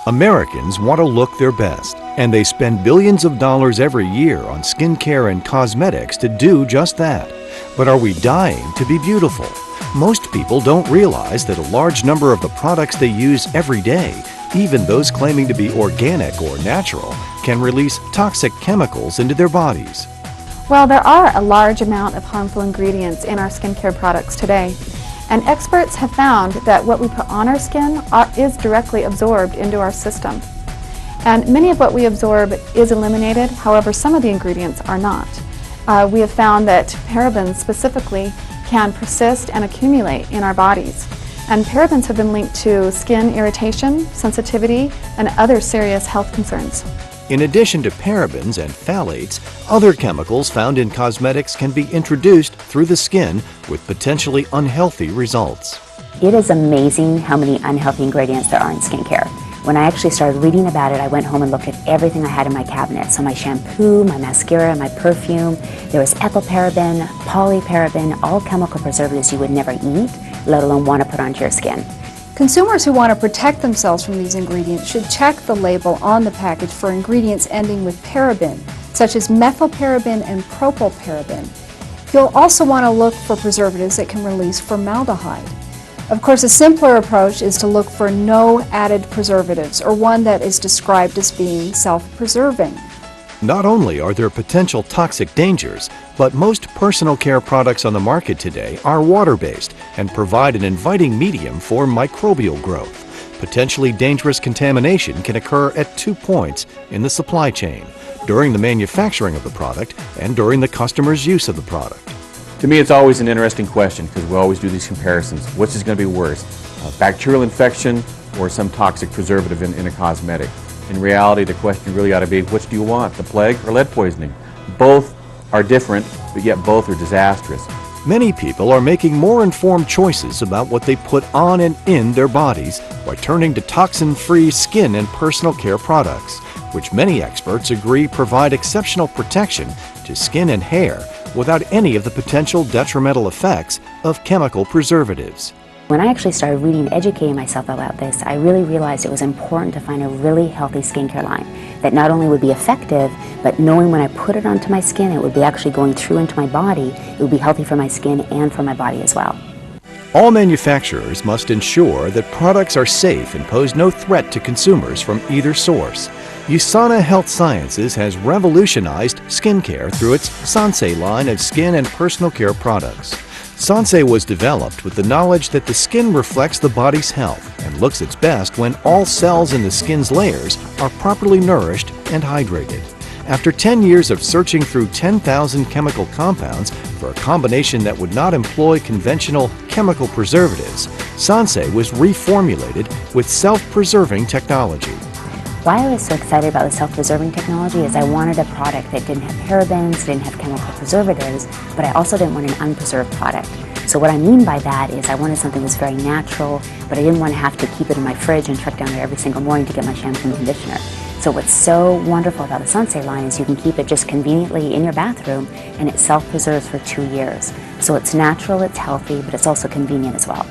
Americans want to look their best, and they spend billions of dollars every year on skincare and cosmetics to do just that. But are we dying to be beautiful? Most people don't realize that a large number of the products they use every day, even those claiming to be organic or natural, can release toxic chemicals into their bodies. Well, there are a large amount of harmful ingredients in our skincare products today. And experts have found that what we put on our skin is directly absorbed into our system. And many of what we absorb is eliminated, however, some of the ingredients are not. We have found that parabens specifically can persist and accumulate in our bodies. And parabens have been linked to skin irritation, sensitivity, and other serious health concerns. In addition to parabens and phthalates, other chemicals found in cosmetics can be introduced through the skin with potentially unhealthy results. It is amazing how many unhealthy ingredients there are in skincare. When I actually started reading about it, I went home and looked at everything I had in my cabinet. So my shampoo, my mascara, my perfume, there was ethylparaben, polyparaben, all chemical preservatives you would never eat, let alone want to put onto your skin. Consumers who want to protect themselves from these ingredients should check the label on the package for ingredients ending with paraben, such as methylparaben and propylparaben. You'll also want to look for preservatives that can release formaldehyde. Of course, a simpler approach is to look for no added preservatives, or one that is described as being self-preserving. Not only are there potential toxic dangers, but most personal care products on the market today are water-based and provide an inviting medium for microbial growth. Potentially dangerous contamination can occur at 2 points in the supply chain: during the manufacturing of the product and during the customer's use of the product. To me, it's always an interesting question because we always do these comparisons. Which is going to be worse, a bacterial infection or some toxic preservative in a cosmetic? In reality, the question really ought to be, which do you want, the plague or lead poisoning? Both are different, but yet both are disastrous. Many people are making more informed choices about what they put on and in their bodies by turning to toxin-free skin and personal care products, which many experts agree provide exceptional protection to skin and hair without any of the potential detrimental effects of chemical preservatives. When I actually started reading and educating myself about this, I really realized it was important to find a really healthy skincare line that not only would be effective, but knowing when I put it onto my skin, it would be actually going through into my body, it would be healthy for my skin and for my body as well. All manufacturers must ensure that products are safe and pose no threat to consumers from either source. USANA Health Sciences has revolutionized skincare through its Sensé line of skin and personal care products. Sensé was developed with the knowledge that the skin reflects the body's health and looks its best when all cells in the skin's layers are properly nourished and hydrated. After 10 years of searching through 10,000 chemical compounds for a combination that would not employ conventional chemical preservatives, Sensé was reformulated with self-preserving technology. Why I was so excited about the self-preserving technology is I wanted a product that didn't have parabens, didn't have chemical preservatives, but I also didn't want an unpreserved product. So what I mean by that is I wanted something that was very natural, but I didn't want to have to keep it in my fridge and truck down there every single morning to get my shampoo and conditioner. So what's so wonderful about the Sensé line is you can keep it just conveniently in your bathroom and it self-preserves for 2 years. So it's natural, it's healthy, but it's also convenient as well.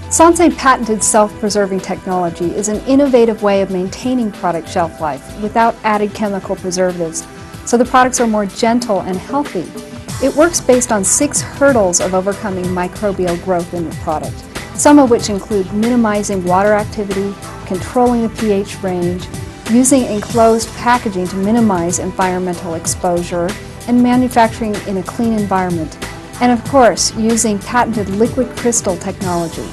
Sensé patented self-preserving technology is an innovative way of maintaining product shelf life without added chemical preservatives, so the products are more gentle and healthy. It works based on 6 hurdles of overcoming microbial growth in the product, some of which include minimizing water activity, controlling the pH range, using enclosed packaging to minimize environmental exposure, and manufacturing in a clean environment, and of course, using patented liquid crystal technology.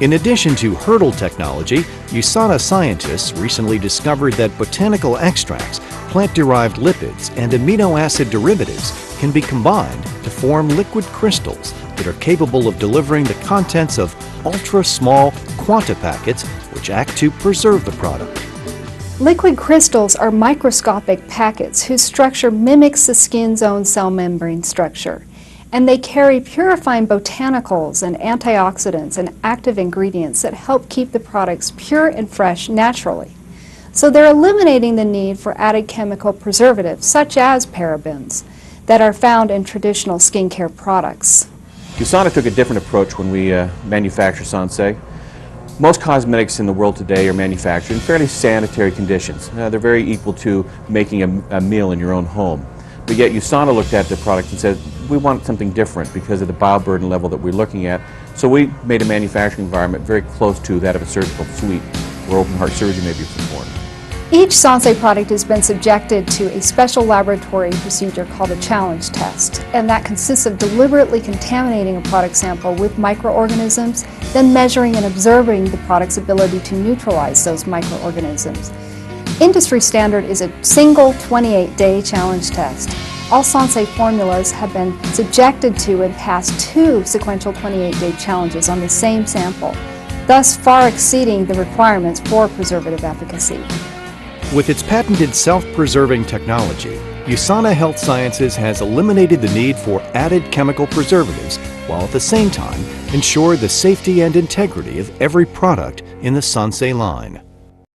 In addition to hurdle technology, USANA scientists recently discovered that botanical extracts, plant-derived lipids, and amino acid derivatives can be combined to form liquid crystals that are capable of delivering the contents of ultra-small quanta packets which act to preserve the product. Liquid crystals are microscopic packets whose structure mimics the skin's own cell membrane structure, and they carry purifying botanicals and antioxidants and active ingredients that help keep the products pure and fresh naturally. So they're eliminating the need for added chemical preservatives, such as parabens, that are found in traditional skincare products. USANA took a different approach when we manufacture Sensé. Most cosmetics in the world today are manufactured in fairly sanitary conditions. They're very equal to making a meal in your own home. But yet USANA looked at the product and said, we want something different because of the bioburden level that we're looking at. So we made a manufacturing environment very close to that of a surgical suite where open heart surgery may be performed. Each Sensé product has been subjected to a special laboratory procedure called a challenge test, and that consists of deliberately contaminating a product sample with microorganisms, then measuring and observing the product's ability to neutralize those microorganisms. Industry standard is a single 28-day challenge test. All Sensé formulas have been subjected to and passed 2 sequential 28-day challenges on the same sample, thus far exceeding the requirements for preservative efficacy. With its patented self-preserving technology, USANA Health Sciences has eliminated the need for added chemical preservatives while at the same time ensure the safety and integrity of every product in the Sensé line.